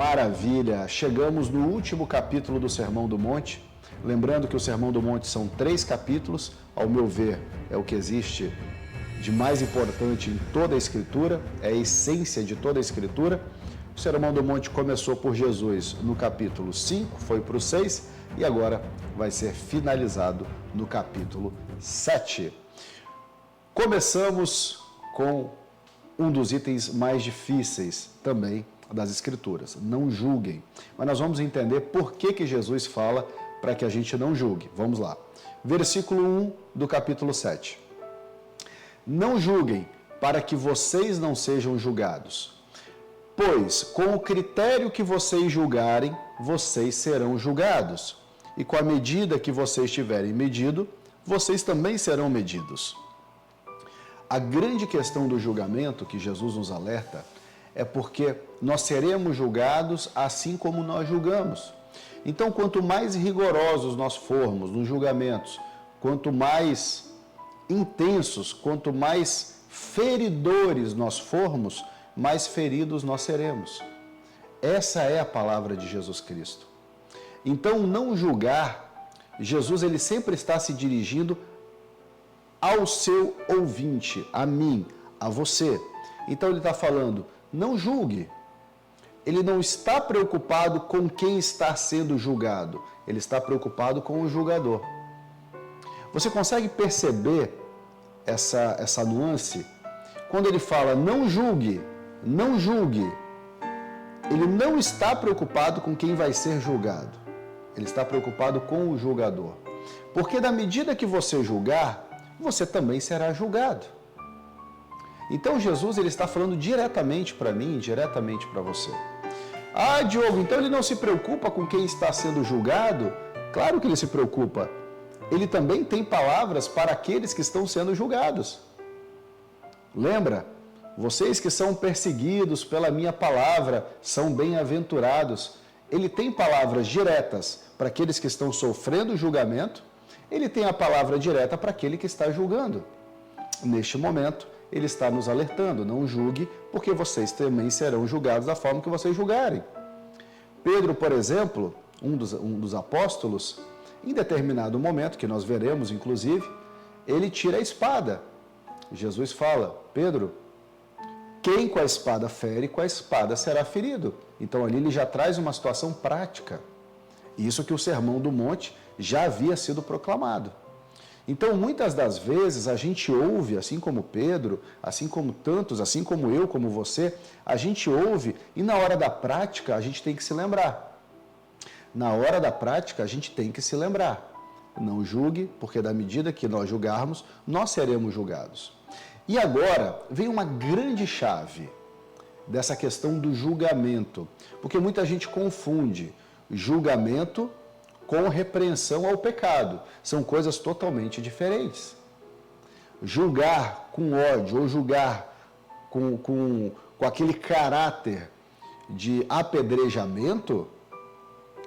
Maravilha! Chegamos no último capítulo do Sermão do Monte. Lembrando que o Sermão do Monte são 3 capítulos, ao meu ver, é o que existe de mais importante em toda a Escritura, é a essência de toda a Escritura. O Sermão do Monte começou por Jesus no capítulo 5, foi para o 6 e agora vai ser finalizado no capítulo 7. Começamos com um dos itens mais difíceis também das Escrituras, não julguem. Mas nós vamos entender por que Jesus fala para que a gente não julgue. Vamos lá. Versículo 1 do capítulo 7. Não julguem para que vocês não sejam julgados, pois com o critério que vocês julgarem, vocês serão julgados, e com a medida que vocês tiverem medido, vocês também serão medidos. A grande questão do julgamento que Jesus nos alerta é porque nós seremos julgados assim como nós julgamos. Então, quanto mais rigorosos nós formos nos julgamentos, quanto mais intensos, quanto mais feridores nós formos, mais feridos nós seremos. Essa é a palavra de Jesus Cristo. Então, não julgar, Jesus ele sempre está se dirigindo ao seu ouvinte, a mim, a você. Então, ele está falando, não julgue. Ele não está preocupado com quem está sendo julgado, ele está preocupado com o julgador. Você consegue perceber essa nuance? Quando ele fala não julgue, não julgue, ele não está preocupado com quem vai ser julgado, ele está preocupado com o julgador. Porque na medida que você julgar, você também será julgado. Então Jesus ele está falando diretamente para mim, diretamente para você. Ah, Diogo, então ele não se preocupa com quem está sendo julgado? Claro que ele se preocupa. Ele também tem palavras para aqueles que estão sendo julgados. Lembra? Vocês que são perseguidos pela minha palavra são bem-aventurados. Ele tem palavras diretas para aqueles que estão sofrendo julgamento. Ele tem a palavra direta para aquele que está julgando. Neste momento, ele está nos alertando, não julgue, porque vocês também serão julgados da forma que vocês julgarem. Pedro, por exemplo, um dos apóstolos, em determinado momento, que nós veremos inclusive, ele tira a espada. Jesus fala, Pedro, quem com a espada fere, com a espada será ferido. Então ali ele já traz uma situação prática. Isso que o Sermão do Monte já havia sido proclamado. Então, muitas das vezes, a gente ouve, assim como Pedro, assim como tantos, assim como eu, como você, a gente ouve e na hora da prática a gente tem que se lembrar. Na hora da prática a gente tem que se lembrar. Não julgue, porque da medida que nós julgarmos, nós seremos julgados. E agora vem uma grande chave dessa questão do julgamento, porque muita gente confunde julgamento com repreensão ao pecado. São coisas totalmente diferentes. Julgar com ódio ou julgar com aquele caráter de apedrejamento,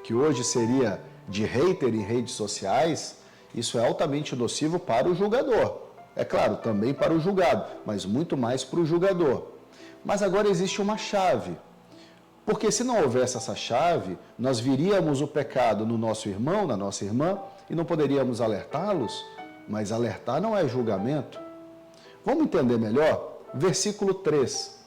que hoje seria de hater em redes sociais, isso é altamente nocivo para o julgador. É claro, também para o julgado, mas muito mais para o julgador. Mas agora existe uma chave. Porque se não houvesse essa chave, nós viríamos o pecado no nosso irmão, na nossa irmã, e não poderíamos alertá-los, mas alertar não é julgamento. Vamos entender melhor? Versículo 3.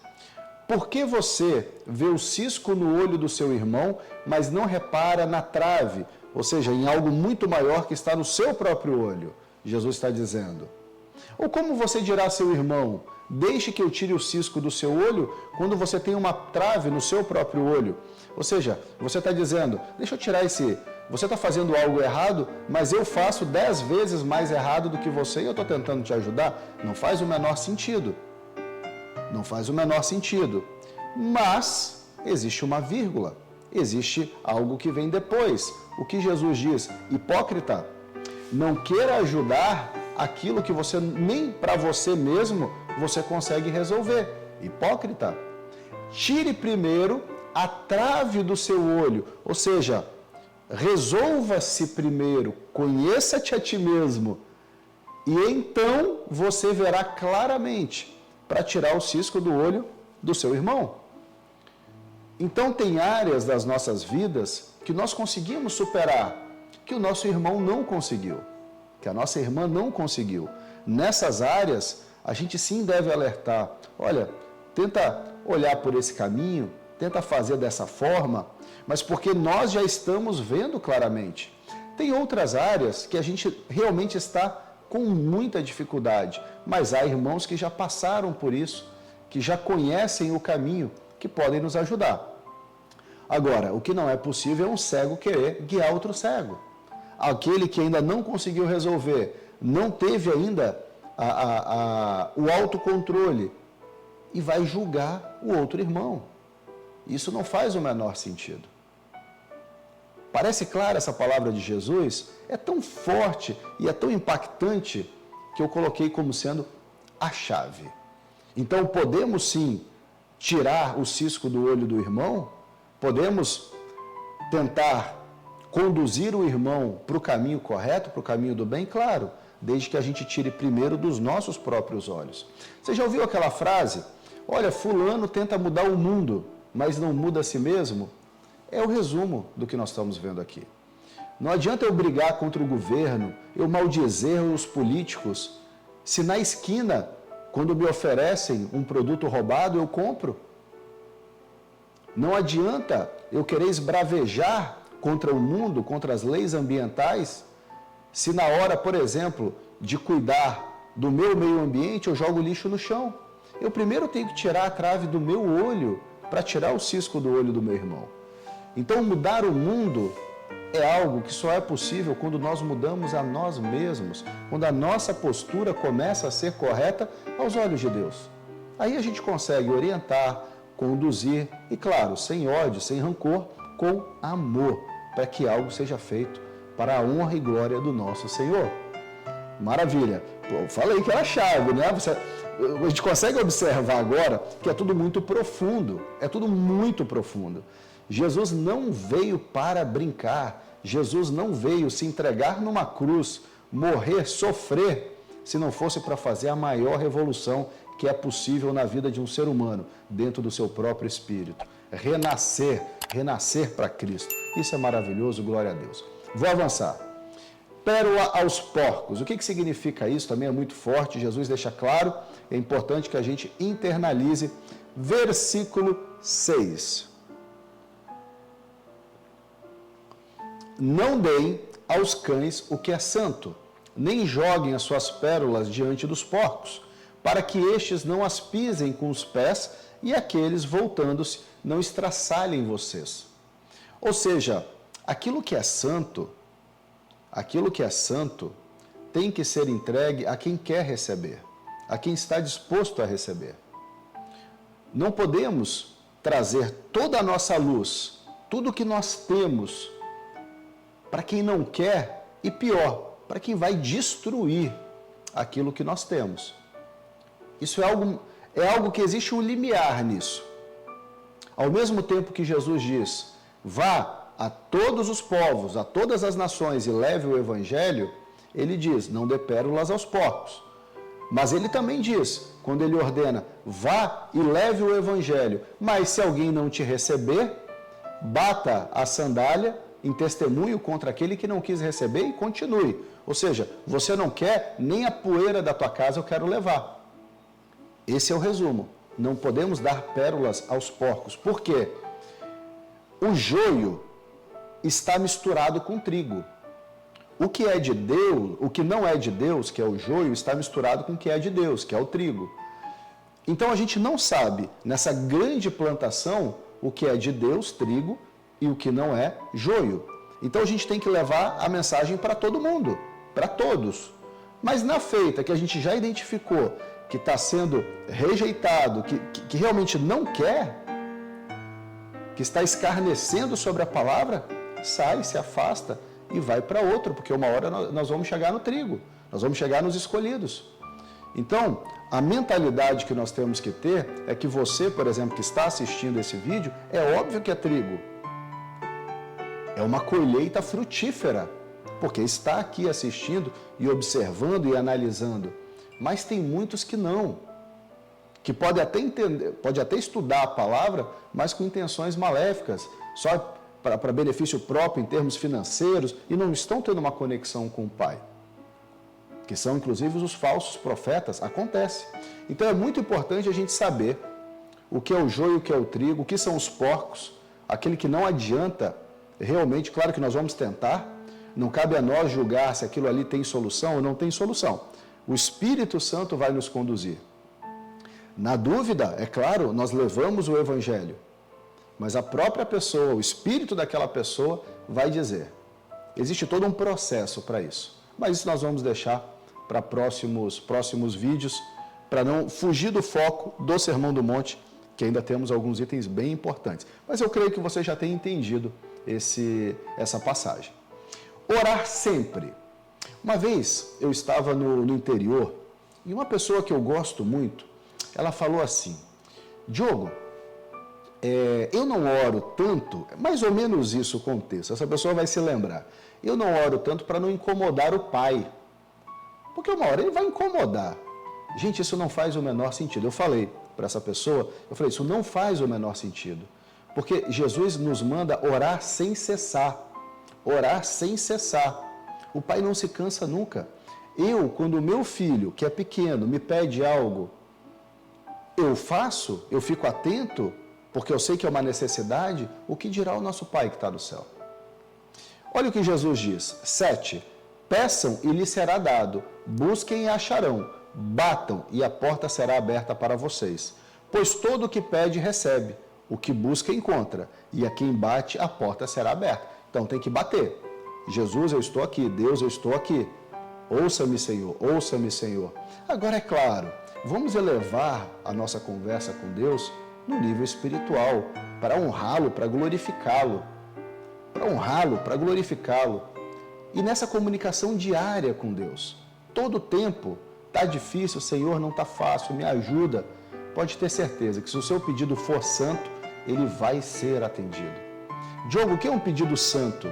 Por que você vê o cisco no olho do seu irmão, mas não repara na trave, ou seja, em algo muito maior que está no seu próprio olho? Jesus está dizendo. Ou como você dirá a seu irmão, deixe que eu tire o cisco do seu olho, quando você tem uma trave no seu próprio olho? Ou seja, você está dizendo, deixa eu tirar você está fazendo algo errado, mas eu faço 10 vezes mais errado do que você e eu estou tentando te ajudar. Não faz o menor sentido. Não faz o menor sentido. Mas existe uma vírgula, existe algo que vem depois. O que Jesus diz? Hipócrita, não queira ajudar aquilo que você nem para você mesmo você consegue resolver. Hipócrita, tire primeiro a trave do seu olho, ou seja, resolva-se primeiro, conheça-te a ti mesmo, e então você verá claramente para tirar o cisco do olho do seu irmão. Então tem áreas das nossas vidas que nós conseguimos superar, que o nosso irmão não conseguiu, que a nossa irmã não conseguiu. Nessas áreas, a gente sim deve alertar. Olha, tenta olhar por esse caminho, tenta fazer dessa forma, mas porque nós já estamos vendo claramente. Tem outras áreas que a gente realmente está com muita dificuldade, mas há irmãos que já passaram por isso, que já conhecem o caminho, que podem nos ajudar. Agora, o que não é possível é um cego querer guiar outro cego. Aquele que ainda não conseguiu resolver, não teve ainda o autocontrole e vai julgar o outro irmão. Isso não faz o menor sentido. Parece clara essa palavra de Jesus? É tão forte e é tão impactante que eu coloquei como sendo a chave. Então, podemos sim tirar o cisco do olho do irmão, podemos tentar conduzir o irmão para o caminho correto, para o caminho do bem, claro, desde que a gente tire primeiro dos nossos próprios olhos. Você já ouviu aquela frase? Olha, fulano tenta mudar o mundo, mas não muda a si mesmo? É o resumo do que nós estamos vendo aqui. Não adianta eu brigar contra o governo, eu maldizer os políticos, se na esquina, quando me oferecem um produto roubado, eu compro. Não adianta eu querer esbravejar contra o mundo, contra as leis ambientais, se na hora, por exemplo, de cuidar do meu meio ambiente, eu jogo lixo no chão. Eu primeiro tenho que tirar a trave do meu olho para tirar o cisco do olho do meu irmão. Então, mudar o mundo é algo que só é possível quando nós mudamos a nós mesmos, quando a nossa postura começa a ser correta aos olhos de Deus. Aí a gente consegue orientar, conduzir e, claro, sem ódio, sem rancor, com amor, para que algo seja feito para a honra e glória do nosso Senhor. Maravilha! Eu falei que era a chave, né? A gente consegue observar agora que é tudo muito profundo, é tudo muito profundo. Jesus não veio para brincar, Jesus não veio se entregar numa cruz, morrer, sofrer, se não fosse para fazer a maior revolução que é possível na vida de um ser humano, dentro do seu próprio espírito. Renascer para Cristo. Isso é maravilhoso, glória a Deus. Vou avançar. Pérola aos porcos. O que significa isso? Também é muito forte, Jesus deixa claro, é importante que a gente internalize. Versículo 6. Não deem aos cães o que é santo, nem joguem as suas pérolas diante dos porcos, para que estes não as pisem com os pés e aqueles, voltando-se, não estraçalhem vocês. Ou seja, aquilo que é santo tem que ser entregue a quem quer receber, a quem está disposto a receber. Não podemos trazer toda a nossa luz, tudo que nós temos, para quem não quer e pior, para quem vai destruir aquilo que nós temos. Isso é algo que existe um limiar nisso. Ao mesmo tempo que Jesus diz, vá a todos os povos, a todas as nações e leve o evangelho, ele diz, não dê pérolas aos porcos. Mas ele também diz, quando ele ordena, vá e leve o evangelho, mas se alguém não te receber, bata a sandália em testemunho contra aquele que não quis receber e continue. Ou seja, você não quer, nem a poeira da tua casa eu quero levar. Esse é o resumo. Não podemos dar pérolas aos porcos. Por quê? O joio está misturado com trigo. O que é de Deus, o que não é de Deus, que é o joio, está misturado com o que é de Deus, que é o trigo. Então a gente não sabe, nessa grande plantação, o que é de Deus, trigo, e o que não é, joio. Então a gente tem que levar a mensagem para todo mundo, para todos. Mas na feita que a gente já identificou que está sendo rejeitado, que realmente não quer, que está escarnecendo sobre a palavra, sai, se afasta e vai para outro, porque uma hora nós vamos chegar no trigo, nós vamos chegar nos escolhidos. Então, a mentalidade que nós temos que ter é que você, por exemplo, que está assistindo esse vídeo, é óbvio que é trigo. É uma colheita frutífera, porque está aqui assistindo e observando e analisando. Mas tem muitos que que pode até entender, pode até estudar a palavra, mas com intenções maléficas, só para benefício próprio em termos financeiros, e não estão tendo uma conexão com o Pai, que são inclusive os falsos profetas. Acontece. Então é muito importante a gente saber o que é o joio, o que é o trigo, o que são os porcos, aquele que não adianta realmente. Claro que nós vamos tentar, não cabe a nós julgar se aquilo ali tem solução ou não tem solução. O Espírito Santo vai nos conduzir. Na dúvida, é claro, nós levamos o Evangelho, mas a própria pessoa, o espírito daquela pessoa vai dizer. Existe todo um processo para isso, mas isso nós vamos deixar para próximos vídeos, para não fugir do foco do Sermão do Monte, que ainda temos alguns itens bem importantes. Mas eu creio que você já tem entendido essa passagem. Orar sempre. Uma vez eu estava no interior e uma pessoa que eu gosto muito, ela falou assim: Diogo, eu não oro tanto, mais ou menos isso o contexto, essa pessoa vai se lembrar. Eu não oro tanto para não incomodar o pai, porque uma hora ele vai incomodar. Gente, isso não faz o menor sentido. Eu falei para essa pessoa, isso não faz o menor sentido, porque Jesus nos manda orar sem cessar, orar sem cessar. O pai não se cansa nunca. Quando o meu filho, que é pequeno, me pede algo, eu faço, eu fico atento, porque eu sei que é uma necessidade. O que dirá o nosso Pai que está no céu? Olha o que Jesus diz. 7. Peçam e lhes será dado, busquem e acharão, batam e a porta será aberta para vocês. Pois todo o que pede recebe, o que busca encontra, e a quem bate a porta será aberta. Então tem que bater. Jesus, eu estou aqui. Deus, eu estou aqui. Ouça-me, Senhor. Ouça-me, Senhor. Agora, é claro, vamos elevar a nossa conversa com Deus no nível espiritual, para honrá-lo, para glorificá-lo. Para honrá-lo, para glorificá-lo. E nessa comunicação diária com Deus. Todo o tempo. Está difícil, Senhor, não está fácil, me ajuda. Pode ter certeza que se o seu pedido for santo, ele vai ser atendido. Diogo, o que é um pedido santo?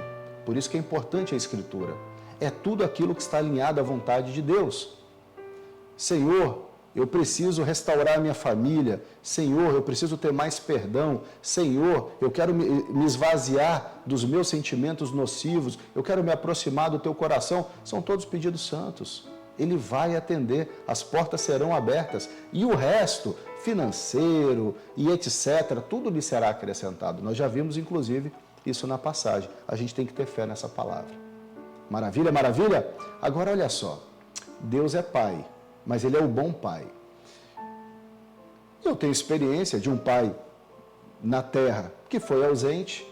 Por isso que é importante a Escritura. É tudo aquilo que está alinhado à vontade de Deus. Senhor, eu preciso restaurar a minha família. Senhor, eu preciso ter mais perdão. Senhor, eu quero me esvaziar dos meus sentimentos nocivos. Eu quero me aproximar do teu coração. São todos pedidos santos. Ele vai atender, as portas serão abertas. E o resto, financeiro e etc., tudo lhe será acrescentado. Nós já vimos, inclusive, isso na passagem. A gente tem que ter fé nessa palavra. Maravilha, maravilha? Agora olha só. Deus é Pai, mas Ele é o bom Pai. Eu tenho experiência de um pai na terra que foi ausente.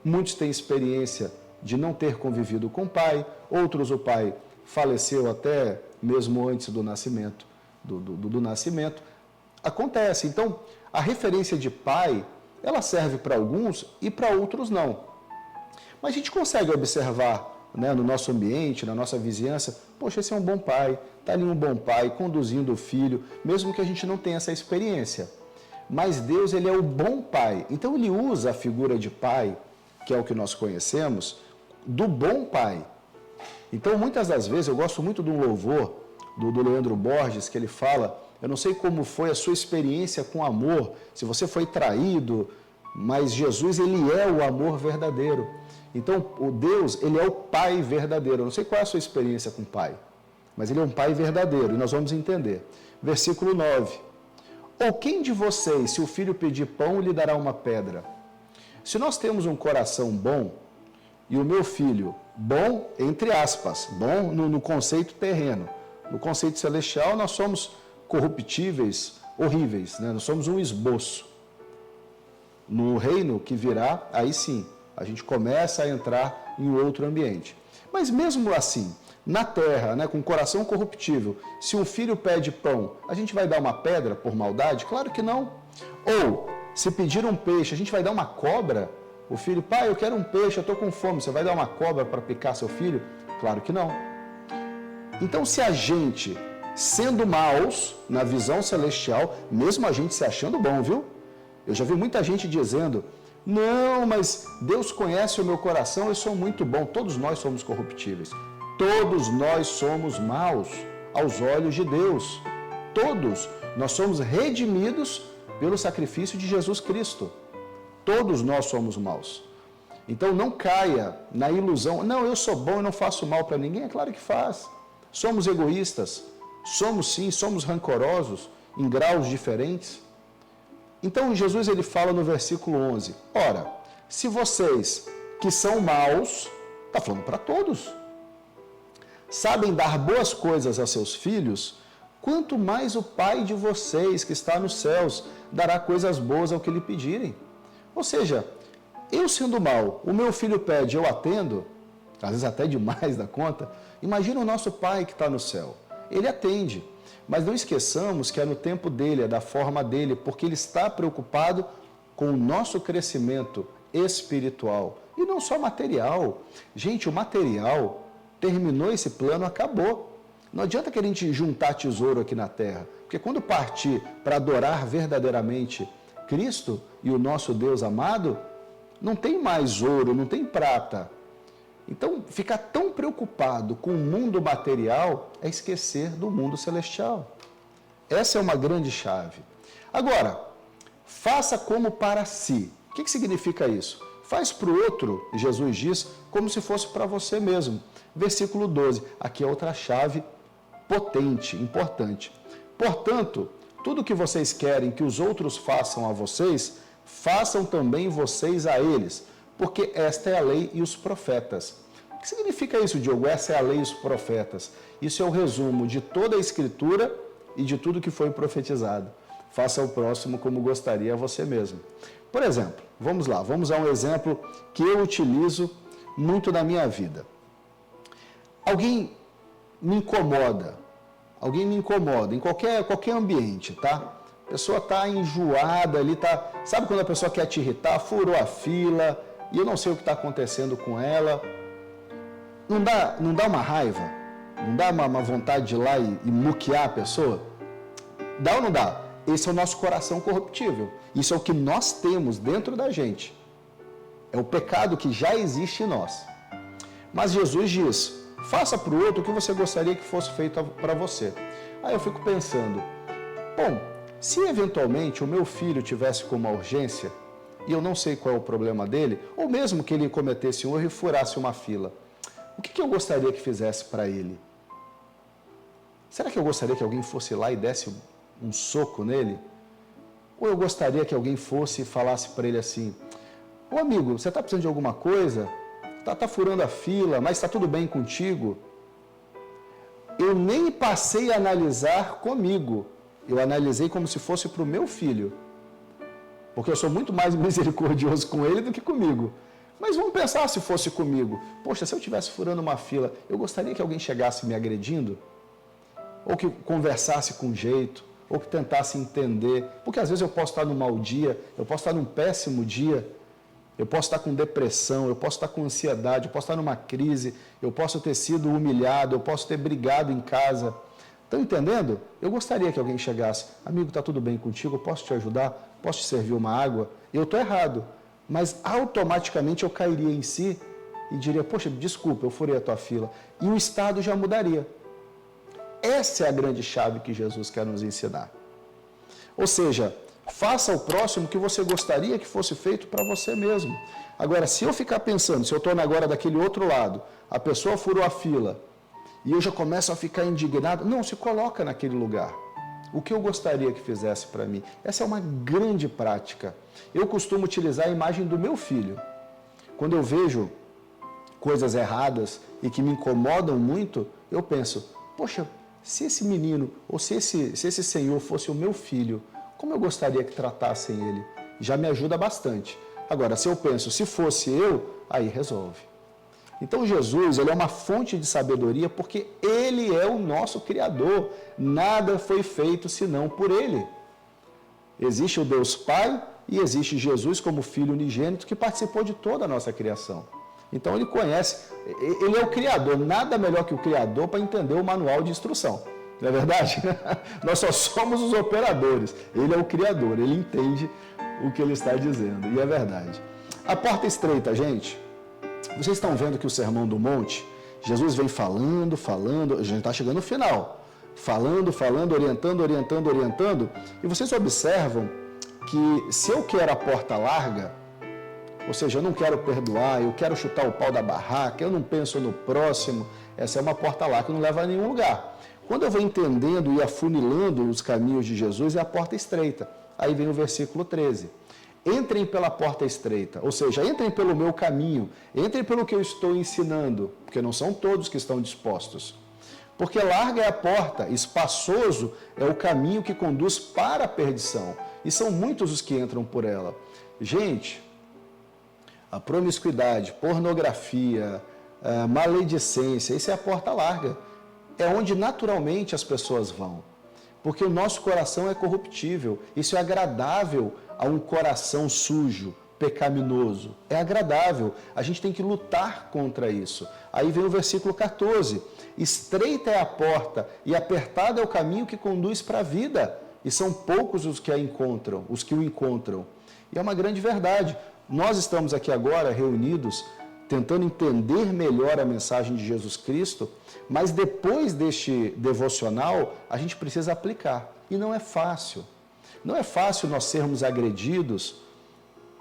Muitos têm experiência de não ter convivido com o pai. Outros, o pai faleceu até mesmo antes do nascimento. Do nascimento. Acontece. Então, a referência de pai, ela serve para alguns e para outros não. Mas a gente consegue observar, né, no nosso ambiente, na nossa vizinhança, poxa, esse é um bom pai, está ali um bom pai conduzindo o filho, mesmo que a gente não tenha essa experiência. Mas Deus, Ele é o bom pai. Então, Ele usa a figura de pai, que é o que nós conhecemos, do bom pai. Então, muitas das vezes, eu gosto muito de um louvor do Leandro Borges, que ele fala, eu não sei como foi a sua experiência com amor, se você foi traído, mas Jesus, Ele é o amor verdadeiro. Então, o Deus, Ele é o Pai verdadeiro. Eu não sei qual é a sua experiência com o Pai, mas Ele é um Pai verdadeiro, e nós vamos entender. Versículo 9. Ou quem de vocês, se o filho pedir pão, lhe dará uma pedra? Se nós temos um coração bom, e o meu filho, bom, entre aspas, bom no conceito terreno, no conceito celestial, nós somos corruptíveis, horríveis, né? Nós somos um esboço. No reino que virá, aí sim, a gente começa a entrar em outro ambiente. Mas mesmo assim, na terra, né, com o coração corruptível, se um filho pede pão, a gente vai dar uma pedra por maldade? Claro que não. Ou, se pedir um peixe, a gente vai dar uma cobra? O filho, pai, eu quero um peixe, eu estou com fome, você vai dar uma cobra para picar seu filho? Claro que não. Então, se a gente, sendo maus, na visão celestial, mesmo a gente se achando bom, viu? Eu já vi muita gente dizendo, não, mas Deus conhece o meu coração, eu sou muito bom. Todos nós somos corruptíveis. Todos nós somos maus aos olhos de Deus. Todos. Nós somos redimidos pelo sacrifício de Jesus Cristo. Todos nós somos maus. Então não caia na ilusão, não, eu sou bom e não faço mal para ninguém. É claro que faz. Somos egoístas, somos sim, somos rancorosos em graus diferentes. Então Jesus ele fala no versículo 11, ora, se vocês que são maus, está falando para todos, sabem dar boas coisas a seus filhos, quanto mais o Pai de vocês que está nos céus dará coisas boas ao que lhe pedirem. Ou seja, eu sendo mal, o meu filho pede, eu atendo, às vezes até demais da conta. Imagina o nosso Pai que está no céu. Ele atende, mas não esqueçamos que é no tempo dele, é da forma dele, porque ele está preocupado com o nosso crescimento espiritual e não só material. Gente, o material terminou esse plano, acabou. Não adianta que a gente juntar tesouro aqui na terra, porque quando partir para adorar verdadeiramente Cristo e o nosso Deus amado, não tem mais ouro, não tem prata. Então, ficar tão preocupado com o mundo material é esquecer do mundo celestial. Essa é uma grande chave. Agora, faça como para si. O que significa isso? Faz para o outro, Jesus diz, como se fosse para você mesmo. Versículo 12. Aqui é outra chave potente, importante. Portanto, tudo que vocês querem que os outros façam a vocês, façam também vocês a eles, porque esta é a lei e os profetas. O que significa isso, Diogo? Essa é a lei e os profetas. Isso é o resumo de toda a Escritura e de tudo que foi profetizado. Faça ao próximo como gostaria a você mesmo. Por exemplo, vamos lá, vamos a um exemplo que eu utilizo muito na minha vida. Alguém me incomoda em qualquer ambiente, tá? A pessoa está enjoada ali, tá? Sabe quando a pessoa quer te irritar, furou a fila, e eu não sei o que está acontecendo com ela. Não dá uma raiva? Não dá uma vontade de ir lá e muquear a pessoa? Dá ou não dá? Esse é o nosso coração corruptível. Isso é o que nós temos dentro da gente. É o pecado que já existe em nós. Mas Jesus diz, faça para o outro o que você gostaria que fosse feito para você. Aí eu fico pensando, bom, se eventualmente o meu filho tivesse com uma urgência, e eu não sei qual é o problema dele, ou mesmo que ele cometesse um erro e furasse uma fila, o que eu gostaria que fizesse para ele? Será que eu gostaria que alguém fosse lá e desse um soco nele? Ou eu gostaria que alguém fosse e falasse para ele assim, ô amigo, você está precisando de alguma coisa? Está furando a fila, mas está tudo bem contigo? Eu nem passei a analisar comigo, eu analisei como se fosse para o meu filho, porque eu sou muito mais misericordioso com ele do que comigo. Mas vamos pensar se fosse comigo. Poxa, se eu estivesse furando uma fila, eu gostaria que alguém chegasse me agredindo? Ou que conversasse com jeito, ou que tentasse entender, porque às vezes eu posso estar num mau dia, eu posso estar num péssimo dia, eu posso estar com depressão, eu posso estar com ansiedade, eu posso estar numa crise, eu posso ter sido humilhado, eu posso ter brigado em casa. Estão entendendo? Eu gostaria que alguém chegasse, amigo, está tudo bem contigo, eu posso te ajudar, posso te servir uma água? Eu estou errado, mas automaticamente eu cairia em si e diria, poxa, desculpa, eu furei a tua fila. E o estado já mudaria. Essa é a grande chave que Jesus quer nos ensinar. Ou seja, faça ao próximo o que você gostaria que fosse feito para você mesmo. Agora, se eu ficar pensando, se eu estou agora daquele outro lado, a pessoa furou a fila, e eu já começo a ficar indignado, não, se coloca naquele lugar. O que eu gostaria que fizesse para mim? Essa é uma grande prática. Eu costumo utilizar a imagem do meu filho. Quando eu vejo coisas erradas e que me incomodam muito, eu penso, poxa, se esse menino ou se esse senhor fosse o meu filho, como eu gostaria que tratassem ele? Já me ajuda bastante. Agora, se eu penso, se fosse eu, aí resolve. Então Jesus, ele é uma fonte de sabedoria porque ele é o nosso Criador. Nada foi feito senão por ele. Existe o Deus Pai e existe Jesus como Filho unigênito que participou de toda a nossa criação. Então ele conhece, ele é o Criador, nada melhor que o Criador para entender o manual de instrução. Não é verdade? Nós só somos os operadores. Ele é o Criador, ele entende o que ele está dizendo. E é verdade. A porta estreita, gente. Vocês estão vendo que o Sermão do Monte, Jesus vem falando, a gente está chegando no final. falando, orientando, e vocês observam que se eu quero a porta larga, ou seja, eu não quero perdoar, eu quero chutar o pau da barraca, eu não penso no próximo, essa é uma porta larga que não leva a nenhum lugar. Quando eu vou entendendo e afunilando os caminhos de Jesus, é a porta estreita. Aí vem o versículo 13. Entrem pela porta estreita, ou seja, entrem pelo meu caminho, entrem pelo que eu estou ensinando, porque não são todos que estão dispostos. Porque larga é a porta, espaçoso é o caminho que conduz para a perdição. E são muitos os que entram por ela. Gente, a promiscuidade, pornografia, a maledicência, isso é a porta larga. É onde naturalmente as pessoas vão. Porque o nosso coração é corruptível. Isso é agradável a um coração sujo, pecaminoso. É agradável. A gente tem que lutar contra isso. Aí vem o versículo 14. Estreita é a porta e apertado é o caminho que conduz para a vida. E são poucos os que o encontram. E é uma grande verdade. Nós estamos aqui agora reunidos, tentando entender melhor a mensagem de Jesus Cristo, mas depois deste devocional, a gente precisa aplicar. E não é fácil. Não é fácil nós sermos agredidos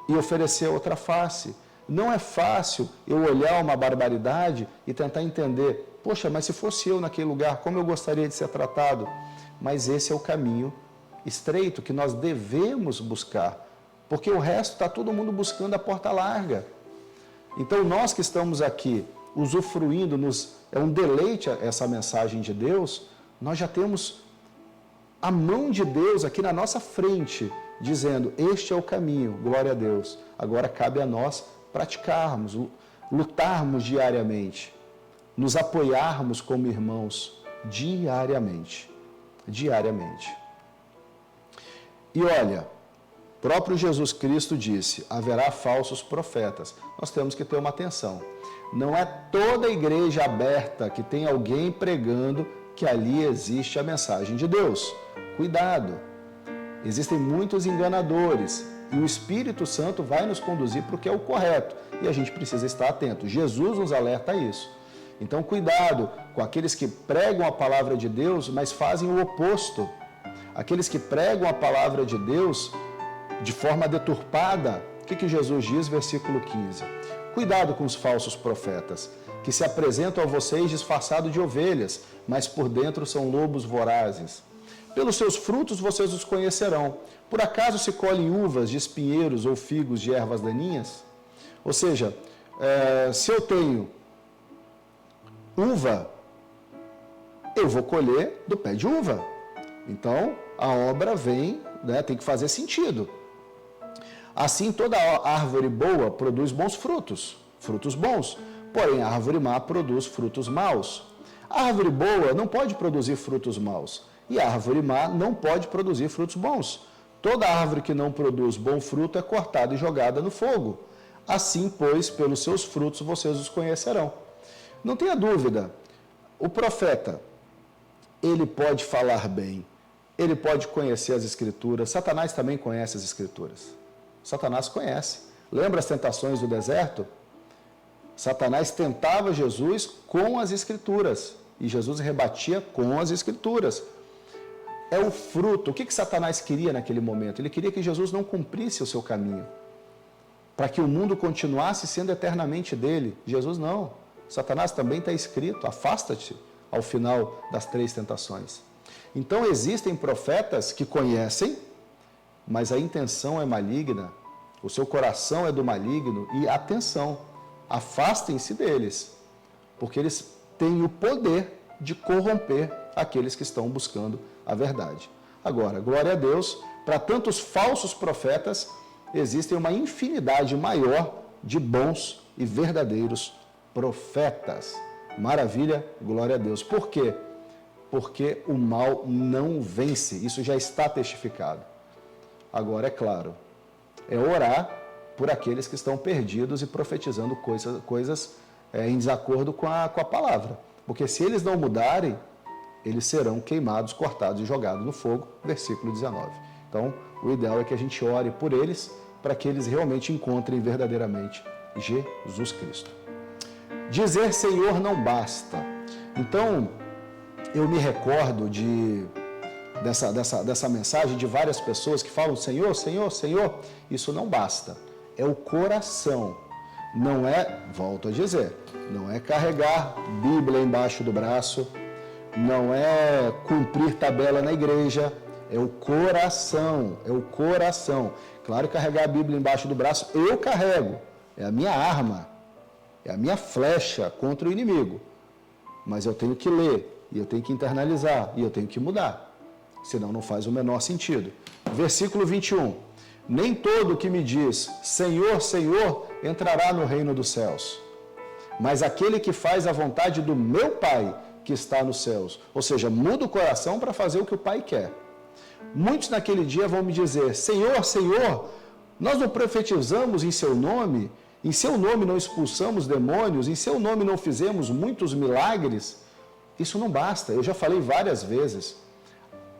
e oferecer outra face. Não é fácil eu olhar uma barbaridade e tentar entender, poxa, mas se fosse eu naquele lugar, como eu gostaria de ser tratado? Mas esse é o caminho estreito que nós devemos buscar, porque o resto está todo mundo buscando a porta larga. Então nós que estamos aqui usufruindo, é um deleite essa mensagem de Deus, nós já temos a mão de Deus aqui na nossa frente, dizendo, este é o caminho, glória a Deus. Agora cabe a nós praticarmos, lutarmos diariamente, nos apoiarmos como irmãos diariamente. Diariamente. E olha, próprio Jesus Cristo disse, haverá falsos profetas. Nós temos que ter uma atenção. Não é toda a igreja aberta que tem alguém pregando que ali existe a mensagem de Deus. Cuidado. Existem muitos enganadores e o Espírito Santo vai nos conduzir para o que é o correto. E a gente precisa estar atento. Jesus nos alerta a isso. Então, cuidado com aqueles que pregam a palavra de Deus, mas fazem o oposto. Aqueles que pregam a palavra de Deus de forma deturpada. O que Jesus diz? Versículo 15. Cuidado com os falsos profetas, que se apresentam a vocês disfarçados de ovelhas, mas por dentro são lobos vorazes. Pelos seus frutos vocês os conhecerão. Por acaso se colhem uvas de espinheiros ou figos de ervas daninhas? Ou seja, se eu tenho uva, eu vou colher do pé de uva. Então, a obra vem, tem que fazer sentido. Assim, toda árvore boa produz bons frutos, frutos bons. Porém, a árvore má produz frutos maus. A árvore boa não pode produzir frutos maus. E a árvore má não pode produzir frutos bons. Toda árvore que não produz bom fruto é cortada e jogada no fogo. Assim, pois, pelos seus frutos vocês os conhecerão. Não tenha dúvida, o profeta, ele pode falar bem, ele pode conhecer as Escrituras. Satanás também conhece as Escrituras. Satanás conhece. Lembra as tentações do deserto? Satanás tentava Jesus com as Escrituras e Jesus rebatia com as Escrituras. É o fruto. O que Satanás queria naquele momento? Ele queria que Jesus não cumprisse o seu caminho, para que o mundo continuasse sendo eternamente dele. Jesus não. Satanás também está escrito, afasta-te ao final das 3 tentações. Então existem profetas que conhecem, mas a intenção é maligna, o seu coração é do maligno e atenção, afastem-se deles, porque eles têm o poder de corromper aqueles que estão buscando a verdade. Agora, glória a Deus, para tantos falsos profetas, existem uma infinidade maior de bons e verdadeiros profetas. Maravilha, glória a Deus. Por quê? Porque o mal não vence, isso já está testificado. Agora, é claro, é orar por aqueles que estão perdidos e profetizando coisas em desacordo com a palavra. Porque se eles não mudarem, eles serão queimados, cortados e jogados no fogo, versículo 19. Então, o ideal é que a gente ore por eles, para que eles realmente encontrem verdadeiramente Jesus Cristo. Dizer Senhor não basta. Então, eu me recordo dessa mensagem de várias pessoas que falam Senhor, Senhor, Senhor. Isso não basta. É o coração. Não é, volto a dizer, não é carregar Bíblia embaixo do braço, não é cumprir tabela na igreja, é o coração, é o coração. Claro que carregar a Bíblia embaixo do braço, eu carrego, é a minha arma, é a minha flecha contra o inimigo. Mas eu tenho que ler, e eu tenho que internalizar, e eu tenho que mudar, senão não faz o menor sentido. Versículo 21. Nem todo que me diz, Senhor, Senhor, entrará no reino dos céus, mas aquele que faz a vontade do meu Pai que está nos céus. Ou seja, muda o coração para fazer o que o Pai quer. Muitos naquele dia vão me dizer, Senhor, Senhor, nós não profetizamos em seu nome não expulsamos demônios, em seu nome não fizemos muitos milagres. Isso não basta, eu já falei várias vezes.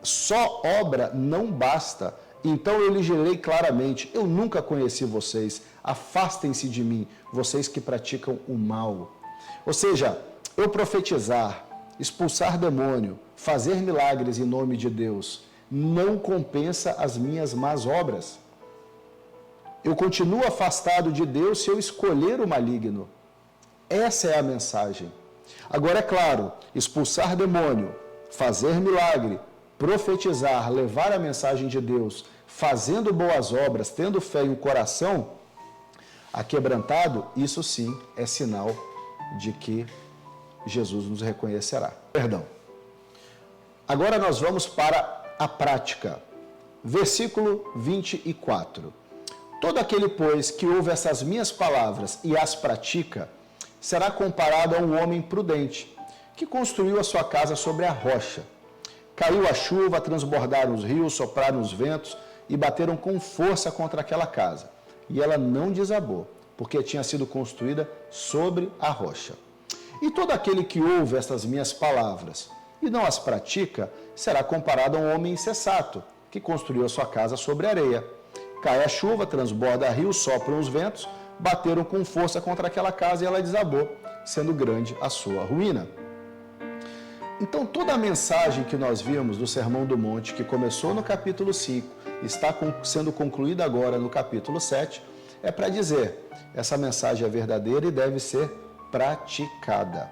Só obra não basta. Então eu lhes direi claramente, eu nunca conheci vocês, afastem-se de mim, vocês que praticam o mal. Ou seja, eu profetizar, expulsar demônio, fazer milagres em nome de Deus, não compensa as minhas más obras. Eu continuo afastado de Deus se eu escolher o maligno. Essa é a mensagem. Agora, é claro, expulsar demônio, fazer milagre, profetizar, levar a mensagem de Deus, fazendo boas obras, tendo fé e um coração aquebrantado, isso sim é sinal de que Jesus nos reconhecerá. Perdão. Agora nós vamos para a prática. Versículo 24. Todo aquele, pois, que ouve essas minhas palavras e as pratica, será comparado a um homem prudente, que construiu a sua casa sobre a rocha. Caiu a chuva, transbordaram os rios, sopraram os ventos e bateram com força contra aquela casa. E ela não desabou, porque tinha sido construída sobre a rocha. E todo aquele que ouve estas minhas palavras e não as pratica, será comparado a um homem insensato, que construiu a sua casa sobre areia. Cai a chuva, transborda rios, sopram os ventos, bateram com força contra aquela casa e ela desabou, sendo grande a sua ruína. Então, toda a mensagem que nós vimos do Sermão do Monte, que começou no capítulo 5, está sendo concluída agora no capítulo 7, é para dizer, essa mensagem é verdadeira e deve ser praticada.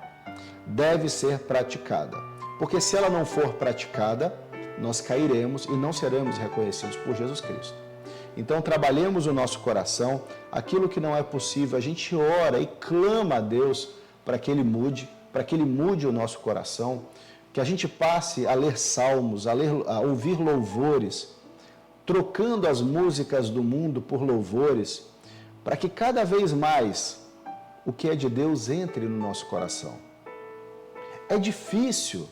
Deve ser praticada. Porque se ela não for praticada, nós cairemos e não seremos reconhecidos por Jesus Cristo. Então, trabalhemos o nosso coração, aquilo que não é possível, a gente ora e clama a Deus para que Ele mude o nosso coração, que a gente passe a ler salmos, a ouvir louvores, trocando as músicas do mundo por louvores, para que cada vez mais o que é de Deus entre no nosso coração. É difícil,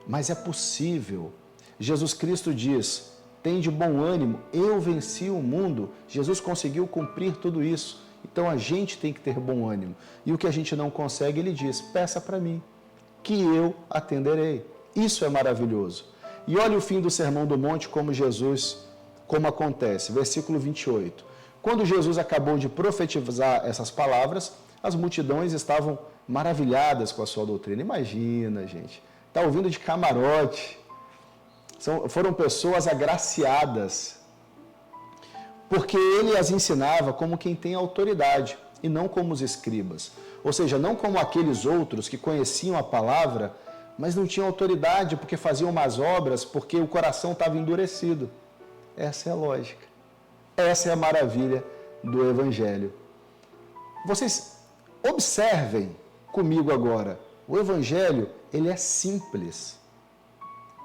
mas é possível. Jesus Cristo diz, tem de bom ânimo, eu venci o mundo. Jesus conseguiu cumprir tudo isso. Então a gente tem que ter bom ânimo. E o que a gente não consegue, Ele diz, peça para mim, que eu atenderei. Isso é maravilhoso. E olha o fim do Sermão do Monte, como acontece. Versículo 28. Quando Jesus acabou de profetizar essas palavras, as multidões estavam maravilhadas com a sua doutrina. Imagina, gente, está ouvindo de camarote. Foram pessoas agraciadas, porque ele as ensinava como quem tem autoridade, e não como os escribas. Ou seja, não como aqueles outros que conheciam a palavra, mas não tinham autoridade porque faziam más obras, porque o coração estava endurecido. Essa é a lógica. Essa é a maravilha do Evangelho. Vocês observem comigo agora. O Evangelho, ele é simples.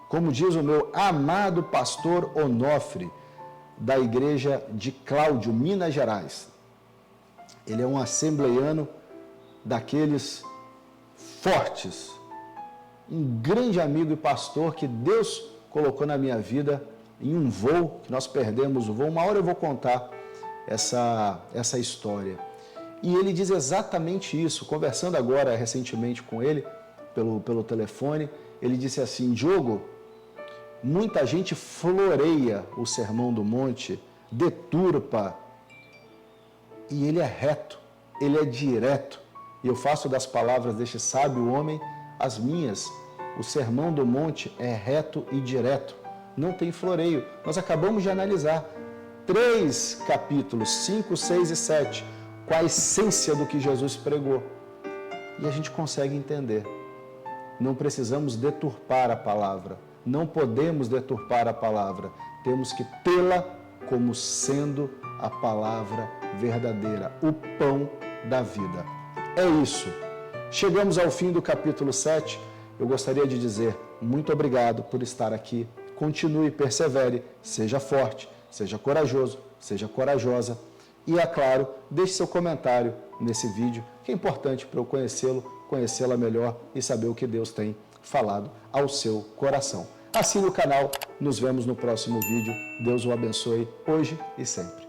Como diz o meu amado pastor Onofre, da igreja de Cláudio, Minas Gerais. Ele é um assembleiano daqueles fortes, um grande amigo e pastor que Deus colocou na minha vida em um voo, que nós perdemos o voo. Uma hora eu vou contar essa história. E ele diz exatamente isso, conversando agora recentemente com ele, pelo telefone, ele disse assim, Diogo, muita gente floreia o Sermão do Monte, deturpa, e ele é reto, ele é direto. E eu faço das palavras deste sábio homem as minhas, O Sermão do Monte é reto e direto, não tem floreio. Nós acabamos de analisar 3 capítulos, 5, 6 e 7, com a essência do que Jesus pregou. E a gente consegue entender. Não precisamos deturpar a palavra, não podemos deturpar a palavra, temos que tê-la como sendo a palavra verdadeira, o pão da vida. É isso. Chegamos ao fim do capítulo 7. Eu gostaria de dizer muito obrigado por estar aqui. Continue, persevere, seja forte, seja corajoso, seja corajosa. E, é claro, deixe seu comentário nesse vídeo, que é importante para eu conhecê-lo, conhecê-la melhor e saber o que Deus tem falado ao seu coração. Assine o canal, nos vemos no próximo vídeo. Deus o abençoe hoje e sempre.